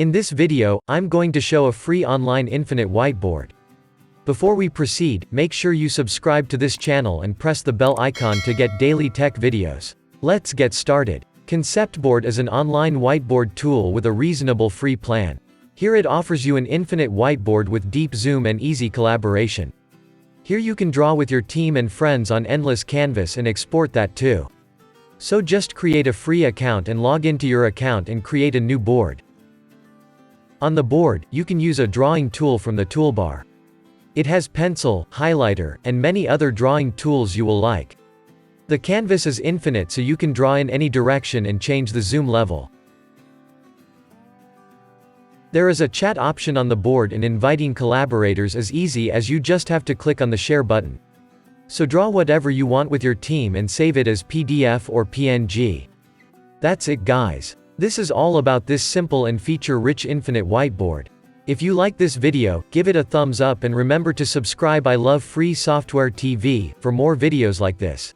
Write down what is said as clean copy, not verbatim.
In this video, I'm going to show a free online infinite whiteboard. Before we proceed, make sure you subscribe to this channel and press the bell icon to get daily tech videos. Let's get started. Conceptboard is an online whiteboard tool with a reasonable free plan. Here it offers you an infinite whiteboard with deep zoom and easy collaboration. Here you can draw with your team and friends on endless canvas and export that too. So just create a free account and log into your account and create a new board. On the board, you can use a drawing tool from the toolbar. It has pencil, highlighter, and many other drawing tools you will like. The canvas is infinite, so you can draw in any direction and change the zoom level. There is a chat option on the board, and inviting collaborators is easy as you just have to click on the share button. So draw whatever you want with your team and save it as PDF or PNG. That's it, guys. This is all about this simple and feature-rich infinite whiteboard. If you like this video, give it a thumbs up and remember to subscribe. I love free software TV for more videos like this.